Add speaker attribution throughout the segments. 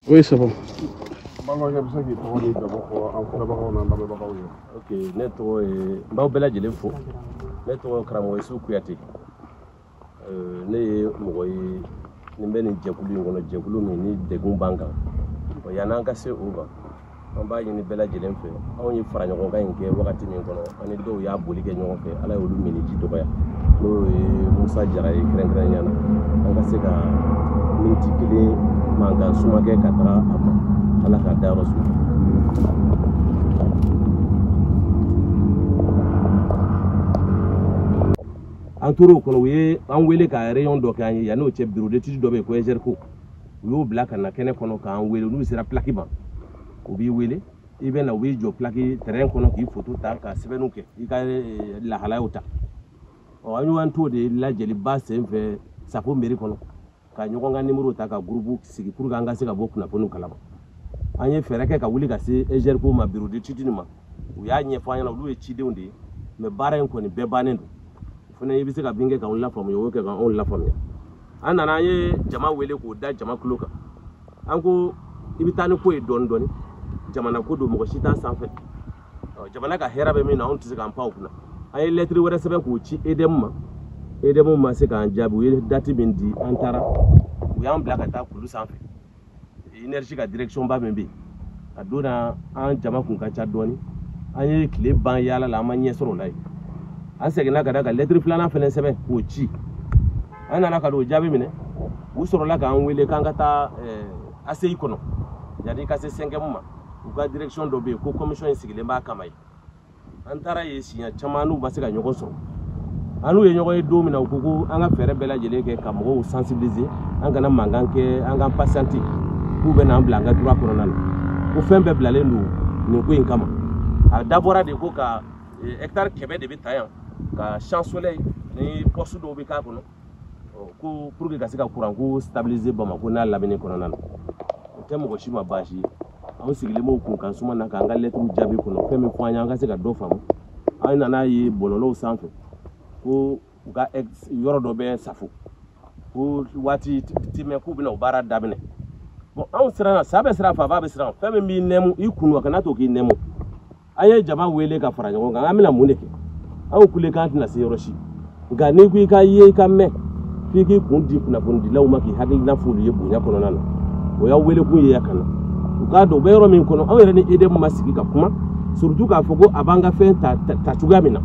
Speaker 1: Oui, c'est bon.
Speaker 2: Ok, netto et Baobela Jelefo. Netto Kramoisu Kuyate. Ne Moy Nimben Jakulu, on a Jakulu, ni de Gumbanga. Yananga se over. On va y Bella Jelemfe. On y fera un gain qui est Wakati Minkono, and it do ya bully and ala ulu miniji to buy. No Musa Jara, Krengrana, Angaseka, Mintikili, Manga, Sumake, Katra, Ama, Alaka Darosu. Anturo kono an wele ka rayon do kan ya no chef bureau d'étude do be ko ejerko yo black na kene kono ka an wele nu sera plaki ba ko bi wele ibe na we jo plaki terrain kono ki photo ta ka sebenu ke i ka la hala uta o anyu an to de la jeli ba se fe safo meri kono ka nyoko nga numéro ta ka groupe sigi pour ga nga se ka boku na ponu kala ba anye fere ke ka wuli ka se ejerko ma bureau d'étude ni ma u ya nye fa nya na lu e chide unde me bara en ko ni be banendo fana yi bi se ka binge ka on la famu yo ke ka on la famu anana ye jama wele ko da jama kloka anko ibitani ko e don doni jama na ko do mo shita sanfe jama na ka hera be mi na on tise ka ampa okuna ay lettre wara sebe ko ci edem ma se ka anjabu ye dati bindi antara u yam blaka ta kulu sanfe énergie ka direction ba membe adona an jama kun ka cha doni ay clé ban yala la ma nyesoro lai an segina ka daga lettre flana felen sebe ko ci anana ka do jabe mine u soro la ka an wele kan ka ta ACI kono jadi ka se 5e ma u ka direction do be ko commission sigile ba kamay antara ye sinya chamanu ba se ka nyogo so anu ye nyogo e do mina ko an ga fere bela jele ke ka mo sensibiliser an kana manganke an ga patienti ku be na blanga droit kono nan ko fembe blale ndu ni ko in kama a dabora de ko ka hectare kebe de bitayan ka champ soleil ni poste do be ka kono ko pour que kasika courant ko stabiliser Bamako na lamine kono nan temo ko shima bashi on sigile mo kun kan suma na ka nga lettre jabi kono femi fanya nga se ka do famu ay nana yi bololo sanfe ko ga yoro do be safu ko wati time ku bina bara dabine bon on sera sabe sera fa ba be sera femi mi nemu ikunu kana to ki nemu aye jama wele ka faranya ko nga amina muneke an kule kan na se yoroshi ga ne ku ka ye ka me fiki kundi kuna fundi law maki hadi na fulu ye bunya kono nana o ya wele ku ye yakana ka do bero min kono awere ni ede masiki ka kuma surtout ka fogo abanga fe ta tugamina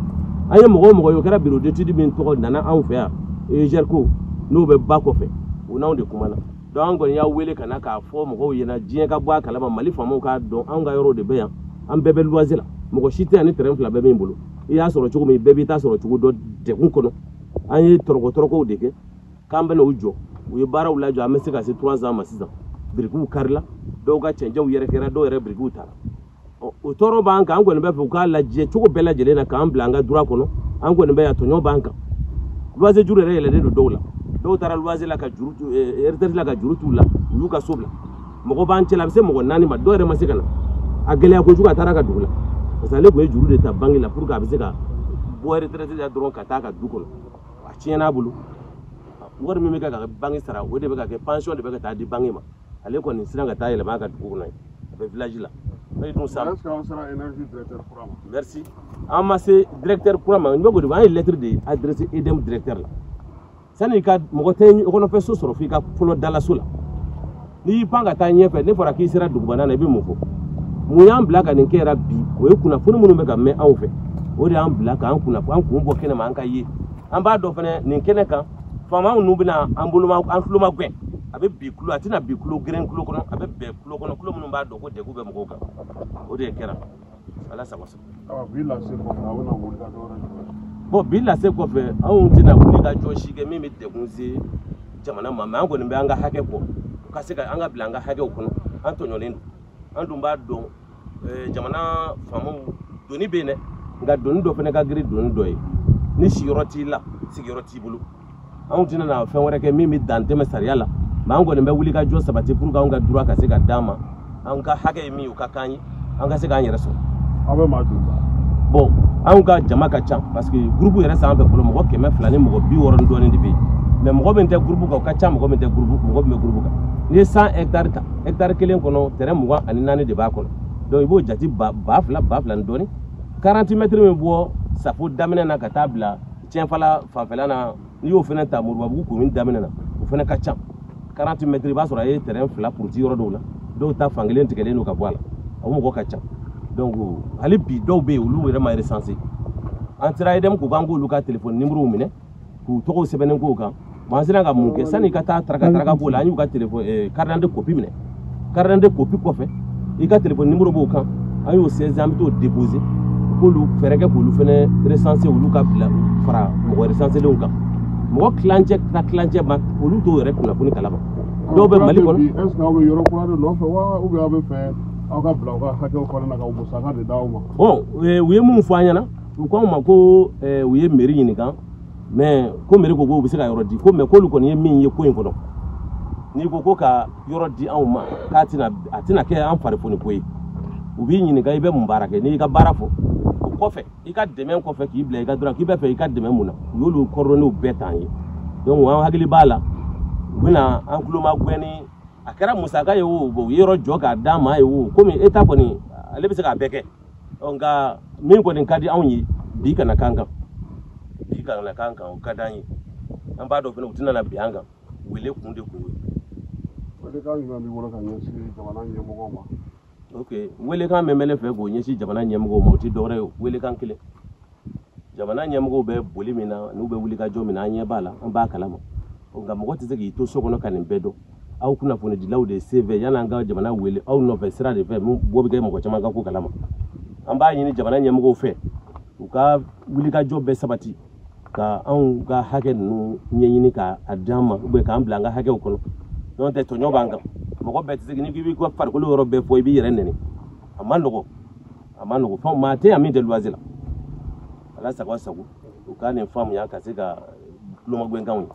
Speaker 2: aye mogo yo kara bureau d'étude min to nana an fe a e jerko no be bako fe o na onde kuma na do an gon ya wele kana ka fo mogo ye na jien ka bwa kala ma mali famo ka do an ga yoro de be ya an bebe loisir mogo shite ani terrain fla be min bolo ya soro chugo mi bebe ta soro chugo do de kun kono aye toroko de ke kambe no ujo u bara ulajo amese ka se 3 ans ma 6 ans brigu karla do ga chenje u yere kera do yere brigu tara o toro banka an ko ne be fu ka la je chuko bela jele na kan blanga dura kono an ko ne be ya tonyo banka loise jure re le do dola do tara loise la ka jurutu erder la ka jurutu la yu ka sobla mo ban chela se mo nani ma do yere masikana agele ko juga tara ka dula sale ko juru de ta bangi la pour ka biseka bo retraité ya dron ka ta ka dukono a tiena bulu war mi me ka bangi sara o de be ka ke pension de be ka ta di bangi ma ale ko ni siranga ta yele ma ka duko na be village la ay dum sam
Speaker 1: Est-ce qu'on sera énergie directeur courant?
Speaker 2: merci amassé directeur courant ma ngogo de ay lettre de adresse edem directeur la sani ka mo tay ko no fe so soro fi ka folo dala sula ni panga ta nyefe ne fora ki sira dugu banana be mo ko mu yam blaka ni kera bi o kuna funu munu be ka me an fe o de am blaka an kuna an kun bo kene ma an ka yi an ba do fene ni kene kan fama nu bina ambuluma an fluma gwen abe bi kulu atina bi kulu green kulu kono abe be kulu kono kulu mun ba do ko de ko be mo ka o de kera ala sa wasa
Speaker 1: Bila se ko na wona wuli ka do
Speaker 2: bo bila se ko fe an tina wuli ka jo shige mimi de kunzi jamana mama an ko ni be an ga hake ko ka se ka an ga blanga hake ko an to nyolen an dum ba do jamana famu doni be ne nga doni do fene ka gri doni do ni shiroti la sigiroti bulu an tina na fen wore ke mimi dante me sariala ma an goni be wuli ka jo sabati pour ka an ga dura ka se ka dama an ka hage mi o ka kanyi an ka se ka an yere so
Speaker 1: abe ma dumba
Speaker 2: bon an ka jama ka chan parce que groupe yere sa an fe folo mo ke me flani mo bi woron do ni bi mais mɔgɔ min tɛ groupe kan o ka ca mɔgɔ min tɛ groupe mɔgɔ min bɛ groupe kan n'i ye 100 hectares ta hectare kelen kɔnɔ terrain 24 de b'a kɔnɔ donc i b'o jate ba fila ni dɔɔni 40 mètres min bɔ safo daminɛ na ka taa bila tiɲɛfala fanfɛla na n'i y'o fana ta Moribabugu commune daminɛ na o fana ka ca 40 mètres i b'a sɔrɔ a ye terrain fila puruti yɔrɔ dɔw la dɔw ta fankelen tigɛlen don ka bɔ a la o mɔgɔ ka ca donc hali bi dɔw bɛ yen olu yɛrɛ ma recensé an sera EDM ko k'an k'olu ka téléphone numéro minɛ k'u tɔgɔw sɛbɛnnen k'o kan an sera ka mun kɛ sani ka taa taraka k'o la an y'u ka téléphone carte d'identité copie minɛ carte d'identité copie kɔfɛ i ka téléphone numéro b'o kan an y'o saisie an bɛ t'o déposer k'olu fɛɛrɛ kɛ k'olu fɛnɛ recensé olu ka bila fara mɔgɔ recensé lenw kan mɔgɔ kilancɛ ka kilancɛ ma olu t'o yɛrɛ kunnafoni kalama dɔw bɛ Mali kɔnɔ
Speaker 1: est-ce que aw bɛ yɔrɔ kura de nɔfɛ wa ou bien aw bɛ fɛ aw ka bila aw ka hakɛw kɔnɔna ka musaka de d'aw ma
Speaker 2: bon u ye mun fɔ an ɲɛna u ko an ma ko u ye mairie ɲininka mais ko mairie ko k'u bɛ se ka yɔrɔ di ko mais k'olu kɔni ye min ye ko in kɔnɔ n'i ko ka yɔrɔ di anw ma k'a tɛna kɛ an farifoni ko ye u b'i ɲininka i bɛ mun baara kɛ n'i ka baara fɔ o kɔfɛ i ka dɛmɛ kɔfɛ k'i bila i ka dɔrɔn k'i bɛ fɛ i ka dɛmɛ mun na u y'olu coordonnées bɛɛ t'an ye donc an hakili b'a la u bɛna an tulo ma gɛnni a kɛra musaka ye o u ye yɔrɔ jɔ k'a d'an ma ye o komi État kɔni ale bɛ se k'a bɛɛ kɛ nka min kɔni ka di anw ye bi kana k'an kan bi kana k'an kan o ka d'an ye an b'a dɔn fana u tɛna na bi an kan wele kun de kun ye.
Speaker 1: welekan jumɛn b'i bolo ka ɲɛsin jamana ɲɛmɔgɔw ma.
Speaker 2: ok welekan min bɛ ne fɛ k'o ɲɛsin jamana ɲɛmɔgɔw ma o tɛ dɔwɛrɛ ye o welekan kelen jamana ɲɛmɔgɔw bɛ boli min na n'u bɛ wuli ka jɔ min na an ɲɛ b'a la an b'a kalama nka mɔgɔ tɛ se k'i to so kɔnɔ ka nin bɛɛ dɔn aw kunnafonidilaw de se fɛ yan'an ka jamana wele aw nɔfɛ sira de fɛ bɔ bɛ kɛ mɔgɔ caman ka ko kalama an b'a ɲini jamana ɲɛmɔgɔw fɛ u ka wuli ka jɔ bɛɛ sabati ka anw ka hakɛ ninnu ɲɛɲini k'a d'an ma ou bien k'an bila an ka hakɛw kɔnɔ n'o tɛ tɔɲɔ b'an kan mɔgɔ bɛɛ tɛ se n'i b'i ka farikolo yɔrɔ bɛɛ fɔ i b'i yɛrɛ nɛni a ma nɔgɔ fɛn maa tɛ yan min tɛ luwanse la ala sago a sago u ka nin faamuya ka se ka tulomagɛnkanw ye